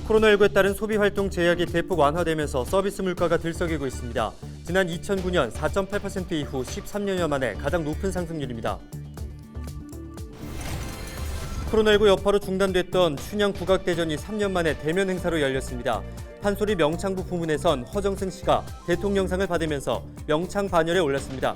코로나19에 따른 소비활동 제약이 대폭 완화되면서 서비스 물가가 들썩이고 있습니다. 지난 2009년 4.8% 이후 13년여 만에 가장 높은 상승률입니다. 코로나19 여파로 중단됐던 춘향 국악대전이 3년 만에 대면 행사로 열렸습니다. 판소리 명창부 부문에선 허정승 씨가 대통령상을 받으면서 명창 반열에 올랐습니다.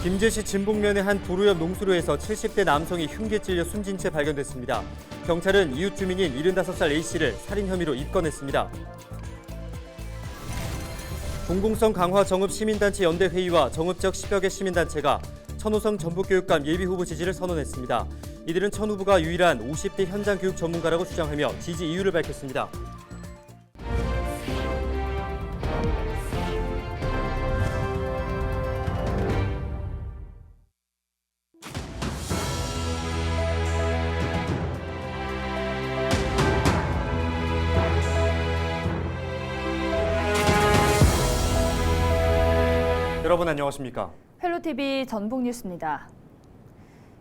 김제시 진봉면의 한 도로 옆 농수로에서 70대 남성이 흉기에 찔려 숨진 채 발견됐습니다. 경찰은 이웃 주민인 75살 A씨를 살인 혐의로 입건했습니다. 공공성 강화 정읍 시민단체 연대회의와 정읍 지역 10여 개 시민단체가 천호성 전북교육감 예비후보 지지를 선언했습니다. 이들은 천 후보가 유일한 50대 현장 교육 전문가라고 주장하며 지지 이유를 밝혔습니다. 여러분 안녕하십니까? 헬로TV 전북뉴스입니다.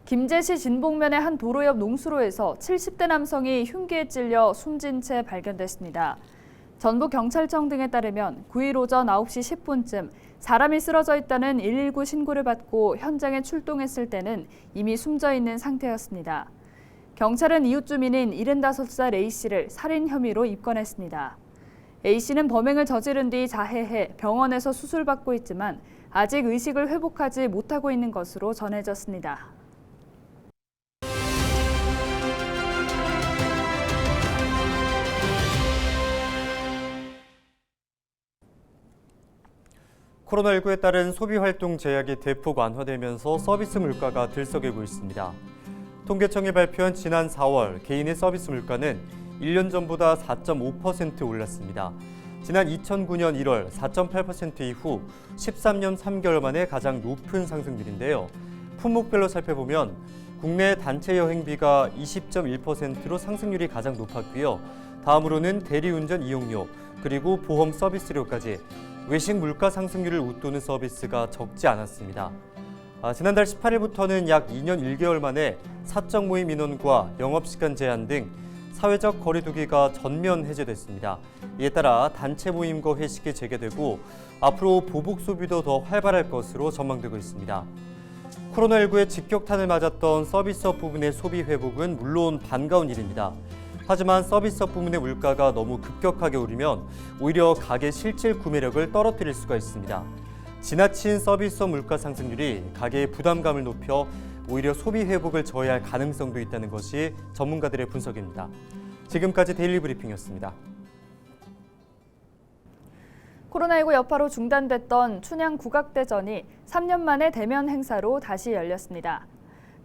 김제시 진봉면의 한 도로 옆 농수로에서 70대 남성이 흉기에 찔려 숨진 채 발견됐습니다. 전북경찰청 등에 따르면 9일 오전 9시 10분쯤 사람이 쓰러져 있다는 119 신고를 받고 현장에 출동했을 때는 이미 숨져 있는 상태였습니다. 경찰은 이웃 주민인 75살 A씨를 살인 혐의로 입건했습니다. A씨는 범행을 저지른 뒤 자해해 병원에서 수술받고 있지만 아직 의식을 회복하지 못하고 있는 것으로 전해졌습니다. 코로나19에 따른 소비활동 제약이 대폭 완화되면서 서비스 물가가 들썩이고 있습니다. 통계청이 발표한 지난 4월 개인의 서비스 물가는 1년 전보다 4.5% 올랐습니다. 지난 2009년 1월 4.8% 이후 13년 3개월 만에 가장 높은 상승률인데요. 품목별로 살펴보면 국내 단체 여행비가 20.1%로 상승률이 가장 높았고요. 다음으로는 대리운전 이용료, 그리고 보험 서비스료까지 외식 물가 상승률을 웃도는 서비스가 적지 않았습니다. 지난달 18일부터는 약 2년 1개월 만에 사적 모임 인원과 영업시간 제한 등 사회적 거리 두기가 전면 해제됐습니다. 이에 따라 단체 모임과 회식이 재개되고 앞으로 보복 소비도 더 활발할 것으로 전망되고 있습니다. 코로나19의 직격탄을 맞았던 서비스업 부문의 소비 회복은 물론 반가운 일입니다. 하지만 서비스업 부문의 물가가 너무 급격하게 오르면 오히려 가게 실질 구매력을 떨어뜨릴 수가 있습니다. 지나친 서비스업 물가 상승률이 가게의 부담감을 높여 오히려 소비 회복을 저해할 가능성도 있다는 것이 전문가들의 분석입니다. 지금까지 데일리 브리핑이었습니다. 코로나19 여파로 중단됐던 춘향 국악대전이 3년 만에 대면 행사로 다시 열렸습니다.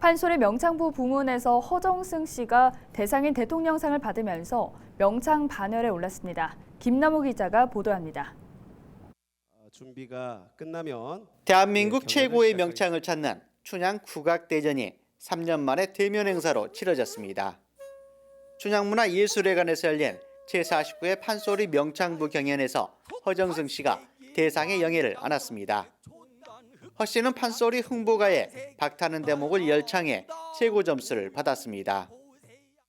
판소리 명창부 부문에서 허정승 씨가 대상인 대통령상을 받으면서 명창 반열에 올랐습니다. 김남우 기자가 보도합니다. 준비가 끝나면 대한민국 최고의 명창을 찾는 춘향 국악대전이 3년 만에 대면 행사로 치러졌습니다. 춘향문화예술회관에서 열린 제49회 판소리 명창부 경연에서 허정승 씨가 대상의 영예를 안았습니다. 허 씨는 판소리 흥보가에 박타는 대목을 열창해 최고 점수를 받았습니다.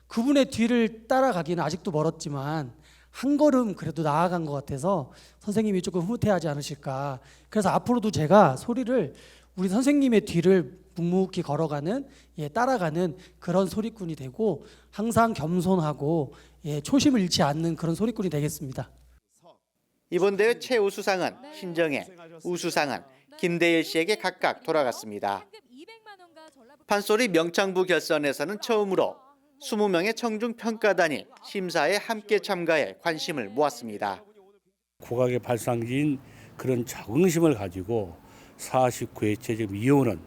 그분의 뒤를 따라가기는 아직도 멀었지만 한 걸음 그래도 나아간 것 같아서 선생님이 조금 흐뭇해하지 않으실까. 그래서 앞으로도 제가 소리를 우리 선생님의 뒤를 묵묵히 걸어가는, 따라가는 그런 소리꾼이 되고 항상 겸손하고 초심을 잃지 않는 그런 소리꾼이 되겠습니다. 이번 대회 최우수상은 신정혜, 우수상은 김대일 씨에게 각각 돌아갔습니다. 판소리 명창부 결선에서는 처음으로 20명의 청중평가단이 심사에 함께 참가해 관심을 모았습니다. 국악의 발상지인 그런 자긍심을 가지고 49회째 지금 이어오는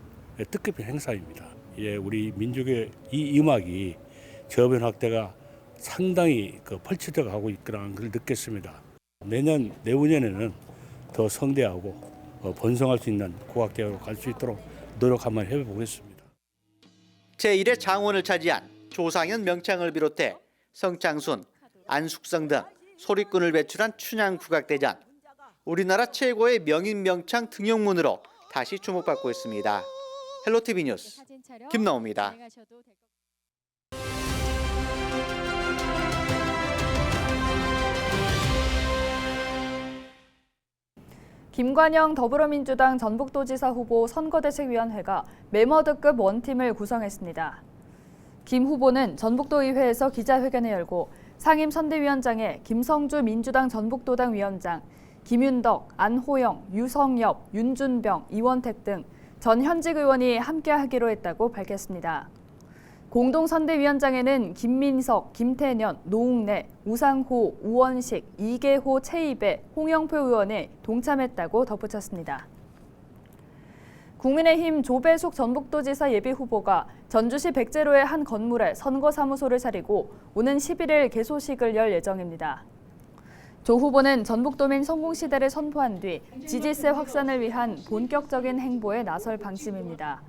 뜻깊은 행사입니다. 우리 민족의 이 음악이 저변 확대가 상당히 펼쳐져 가고 있구나 걸 느꼈습니다. 내년, 내후년에는 더 성대하고 번성할 수 있는 국악대회로 갈 수 있도록 노력 한번 해보겠습니다. 제1회 장원을 차지한 조상현 명창을 비롯해 성창순, 안숙성 등 소리꾼을 배출한 춘향 국악대전. 우리나라 최고의 명인 명창 등용문으로 다시 주목받고 있습니다. 헬로티비 뉴스 김나옵니다. 김관영 더불어민주당 전북도지사 후보 선거대책위원회가 메머드급 원팀을 구성했습니다. 김 후보는 전북도의회에서 기자회견을 열고 상임선대위원장에 김성주 민주당 전북도당 위원장, 김윤덕, 안호영, 유성엽, 윤준병, 이원택 등 전 현직 의원이 함께하기로 했다고 밝혔습니다. 공동선대위원장에는 김민석, 김태년, 노웅래, 우상호, 우원식, 이계호, 최이배, 홍영표 의원이 동참했다고 덧붙였습니다. 국민의힘 조배숙 전북도지사 예비후보가 전주시 백제로의 한 건물에 선거사무소를 차리고 오는 11일 개소식을 열 예정입니다. 조 후보는 전북도민 성공시대를 선포한 뒤 지지세 확산을 위한 본격적인 행보에 나설 방침입니다.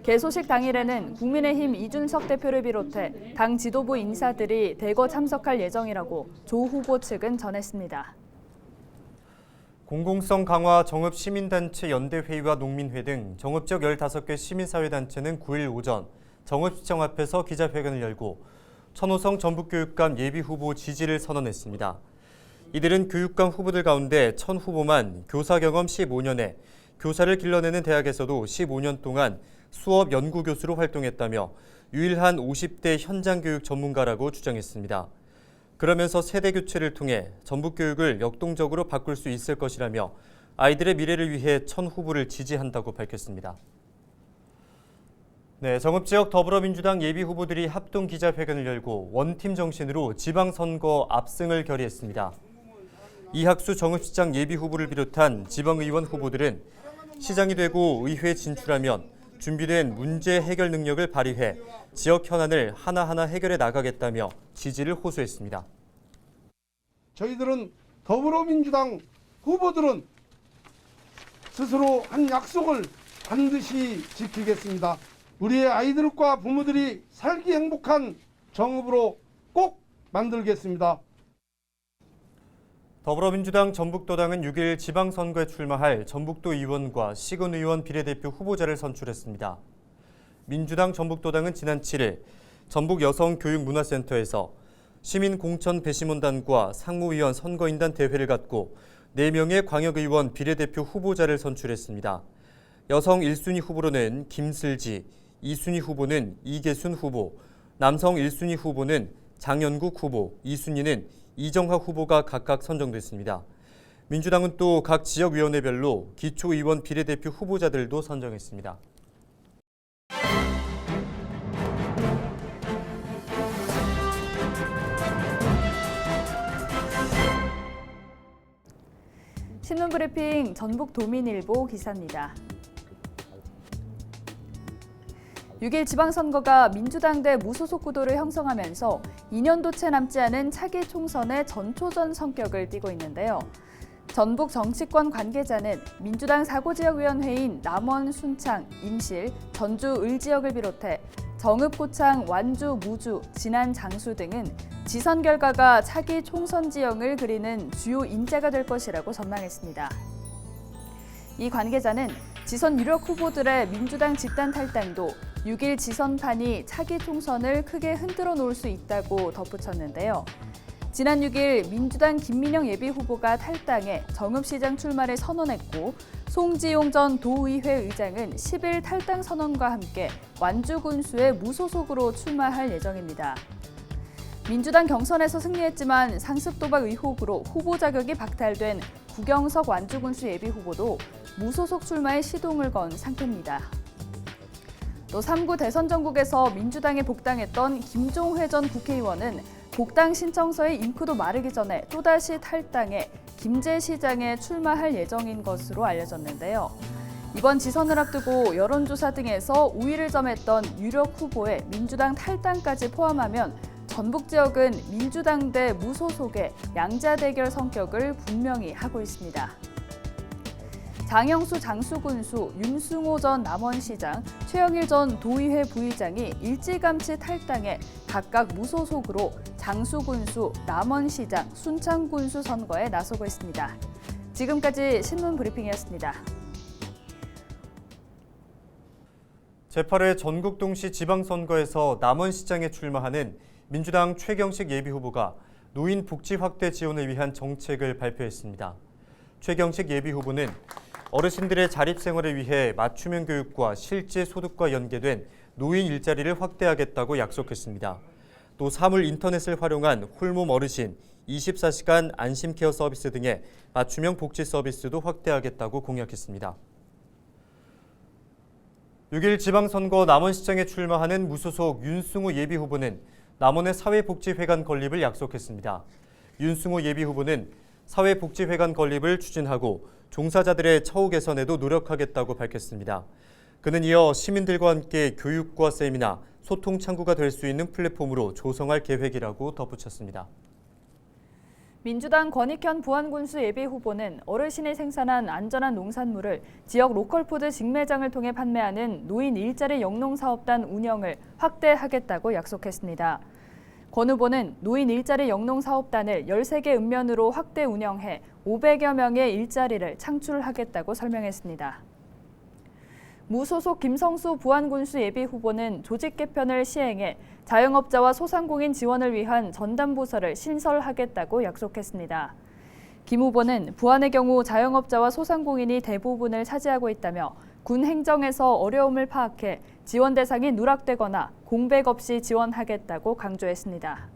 개소식 당일에는 국민의힘 이준석 대표를 비롯해 당 지도부 인사들이 대거 참석할 예정이라고 조 후보 측은 전했습니다. 공공성 강화 정읍시민단체 연대회의와 농민회 등 정읍 지역 15개 시민사회단체는 9일 오전 정읍시청 앞에서 기자회견을 열고 천호성 전북교육감 예비후보 지지를 선언했습니다. 이들은 교육감 후보들 가운데 천 후보만 교사 경험 15년에 교사를 길러내는 대학에서도 15년 동안 수업 연구교수로 활동했다며 유일한 50대 현장교육 전문가라고 주장했습니다. 그러면서 세대 교체를 통해 전북 교육을 역동적으로 바꿀 수 있을 것이라며 아이들의 미래를 위해 천 후보를 지지한다고 밝혔습니다. 네, 정읍지역 더불어민주당 예비후보들이 합동 기자회견을 열고 원팀 정신으로 지방선거 압승을 결의했습니다. 이학수 정읍시장 예비후보를 비롯한 지방의원 후보들은 시장이 되고 의회에 진출하면 준비된 문제 해결 능력을 발휘해 지역 현안을 하나하나 해결해 나가겠다며 지지를 호소했습니다. 저희들은 더불어민주당 후보들은 스스로 한 약속을 반드시 지키겠습니다. 우리의 아이들과 부모들이 살기 행복한 정읍으로 꼭 만들겠습니다. 더불어민주당 전북도당은 6일 지방선거에 출마할 전북도 의원과 시군의원 비례대표 후보자를 선출했습니다. 민주당 전북도당은 지난 7일 전북여성교육문화센터에서 시민공천 배심원단과 상무위원 선거인단 대회를 갖고 4명의 광역의원 비례대표 후보자를 선출했습니다. 여성 1순위 후보로는 김슬지, 2순위 후보는 이계순 후보, 남성 1순위 후보는 장연국 후보, 2순위는 이정하 후보가 각각 선정됐습니다. 민주당은 또 각 지역위원회별로 기초의원 비례대표 후보자들도 선정했습니다. 신문브리핑 전북도민일보 기사입니다. 6일 지방선거가 민주당 대 무소속 구도를 형성하면서 2년도 채 남지 않은 차기 총선의 전초전 성격을 띠고 있는데요. 전북 정치권 관계자는 민주당 4고지역위원회인 남원, 순창, 임실, 전주, 을 지역을 비롯해 정읍, 고창, 완주, 무주, 진안, 장수 등은 지선 결과가 차기 총선 지형을 그리는 주요 인재가 될 것이라고 전망했습니다. 이 관계자는 지선 유력 후보들의 민주당 집단 탈당도 6일 지선판이 차기 총선을 크게 흔들어 놓을 수 있다고 덧붙였는데요. 지난 6일 민주당 김민영 예비후보가 탈당해 정읍시장 출마를 선언했고 송지용 전 도의회 의장은 10일 탈당 선언과 함께 완주군수의 무소속으로 출마할 예정입니다. 민주당 경선에서 승리했지만 상습도박 의혹으로 후보 자격이 박탈된 구경석 완주군수 예비후보도 무소속 출마에 시동을 건 상태입니다. 또 3구 대선 전국에서 민주당에 복당했던 김종회 전 국회의원은 복당 신청서의 잉크도 마르기 전에 또다시 탈당해 김제시장에 출마할 예정인 것으로 알려졌는데요. 이번 지선을 앞두고 여론조사 등에서 우위를 점했던 유력 후보의 민주당 탈당까지 포함하면 전북 지역은 민주당 대 무소속의 양자 대결 성격을 분명히 하고 있습니다. 장영수 장수군수, 윤승호 전 남원시장, 최영일 전 도의회 부의장이 일찌감치 탈당해 각각 무소속으로 장수군수, 남원시장, 순창군수 선거에 나서고 있습니다. 지금까지 신문브리핑이었습니다. 제8회 전국동시 지방선거에서 남원시장에 출마하는 민주당 최경식 예비후보가 노인 복지 확대 지원을 위한 정책을 발표했습니다. 최경식 예비후보는 어르신들의 자립생활을 위해 맞춤형 교육과 실제 소득과 연계된 노인 일자리를 확대하겠다고 약속했습니다. 또 사물 인터넷을 활용한 홀몸 어르신 24시간 안심케어 서비스 등의 맞춤형 복지 서비스도 확대하겠다고 공약했습니다. 6일 지방선거 남원시장에 출마하는 무소속 윤승호 예비후보는 남원의 사회복지회관 건립을 약속했습니다. 윤승호 예비후보는 사회복지회관 건립을 추진하고 종사자들의 처우 개선에도 노력하겠다고 밝혔습니다. 그는 이어 시민들과 함께 교육과 세미나, 소통 창구가 될 수 있는 플랫폼으로 조성할 계획이라고 덧붙였습니다. 민주당 권익현 부안군수 예비후보는 어르신이 생산한 안전한 농산물을 지역 로컬푸드 직매장을 통해 판매하는 노인 일자리 영농사업단 운영을 확대하겠다고 약속했습니다. 권 후보는 노인 일자리 영농사업단을 13개 읍면으로 확대 운영해 500여 명의 일자리를 창출하겠다고 설명했습니다. 무소속 김성수 부안군수 예비후보는 조직 개편을 시행해 자영업자와 소상공인 지원을 위한 전담부서를 신설하겠다고 약속했습니다. 김 후보는 부안의 경우 자영업자와 소상공인이 대부분을 차지하고 있다며 군 행정에서 어려움을 파악해 지원 대상이 누락되거나 공백 없이 지원하겠다고 강조했습니다.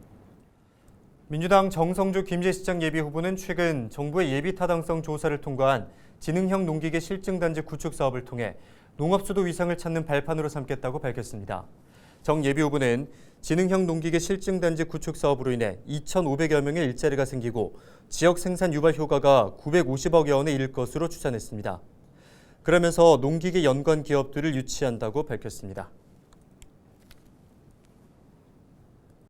민주당 정성주 김제시장 예비후보는 최근 정부의 예비타당성 조사를 통과한 지능형 농기계 실증단지 구축 사업을 통해 농업수도 위상을 찾는 발판으로 삼겠다고 밝혔습니다. 정 예비후보는 지능형 농기계 실증단지 구축 사업으로 인해 2,500여 명의 일자리가 생기고 지역 생산 유발 효과가 950억여 원에 이를 것으로 추산했습니다. 그러면서 농기계 연관 기업들을 유치한다고 밝혔습니다.